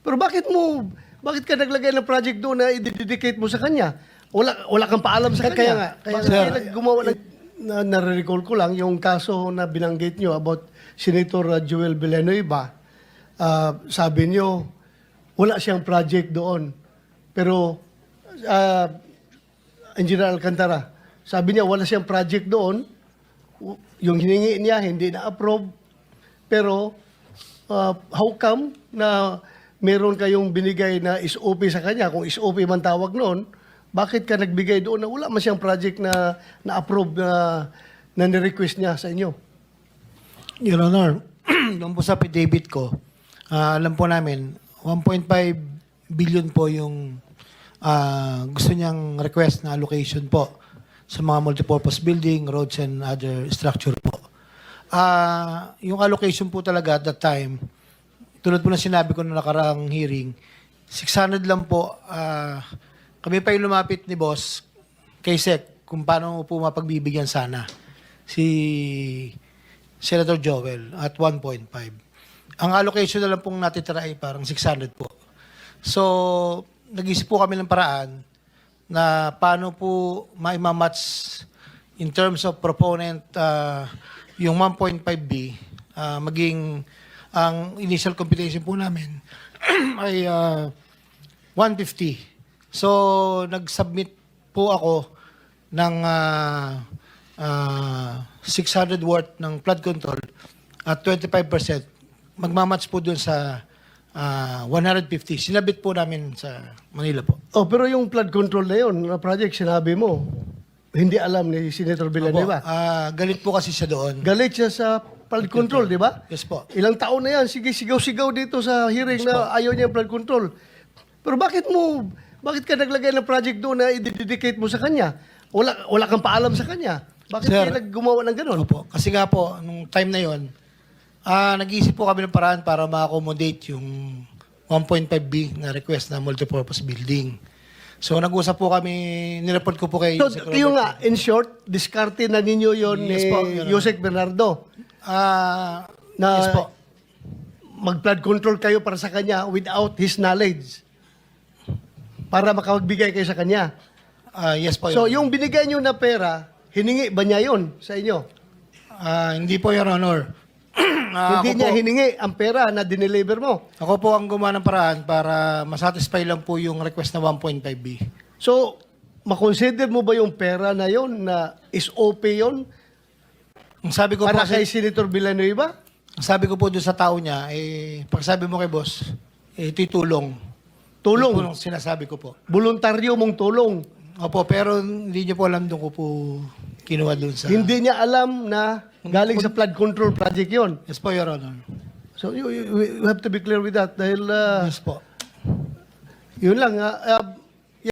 Pero bakit ka naglagay ng project doon na i-dedicate mo sa kanya? Wala kang paalam sa kanya. Bakit kayo gumawa nare-recall ko lang yung kaso na binanggit nyo about Senator Joel Villanueva. Sabi nyo, wala siyang project doon. Pero, Engineer Alcantara, sabi niya wala siyang project doon. Yung hiningi niya, hindi na-approve. Pero, how come na meron kayong binigay na SOP sa kanya? Kung SOP man tawag noon, bakit ka nagbigay doon na wala man siyang project na na-approve na ni-request niya sa inyo? Your Honor, nung po sa affidavit ko, alam po namin, 1.5 billion po yung gusto niyang request na allocation po sa mga multipurpose building, roads, and other structure po. Yung allocation po talaga at that time, tulad po na sinabi ko na nakaraang hearing, 600 lang po. Kami pa yung lumapit ni Boss kay Sec kung paano po mapagbibigyan sana si Senator Joel at 1.5. Ang allocation na lang pong natitira ay parang 600 po. So, nag-isip po kami ng paraan na paano po maimamatch in terms of proponent yung 1.5B maging ang initial computation po namin ay 150. So, nag-submit po ako ng 600 worth ng flood control at 25%. Magmamatch po dun sa 150. Sinabit po namin sa Manila po. Oh, pero yung flood control na yun, na project, sinabi mo, hindi alam ni Senator Villanueva. Galit po kasi siya doon. Galit siya sa flood control, di ba? Yes po. Ilang taon na yan, sige, sigaw-sigaw dito sa hearing na ayaw niya yung flood control. Pero bakit ka naglagay ng project doon na i-dedicate mo sa kanya? Wala kang paalam sa kanya. Bakit Sir, kayo gumawa ng ganun? Opo. Kasi nga po, nung time na yon, nag-iisip po kami ng paraan para ma-accommodate yung 1.5B na request na multipurpose building. So nag-usap po kami, nireport ko po kay So, Yusek yung Roberto. nga, in short, diskarte na ninyo yon Yes ni po, Your Honor. Yusek Bernardo. Na Yes po. mag-flood control kayo para sa kanya without his knowledge. Para makapagbigay kayo sa kanya. Yes po. So, Your Honor. yung binigay nyo na pera, hiningi ba niya yun sa inyo? Hindi po, Your Honor. Hindi niya hiningi ang pera na dineliver mo. Ako po ang gumawa ng paraan para masatisfy lang po yung request na 1.5B. So, makonsider mo ba yung pera na yon na SOP yon Ang sabi ko para po, kay Senator Villanueva? ang sabi ko po doon sa tao niya, pag sabi mo kay boss, ito'y tulong. Tulong. Yun po ang sinasabi ko po. Voluntaryo mong tulong. Opo, pero hindi niyo po alam doon ko po kinuha doon sa... Hindi niya alam na galing sa flood control project yon. Yes po, Your Honor. So, you have to be clear with that dahil Yes po. yun lang.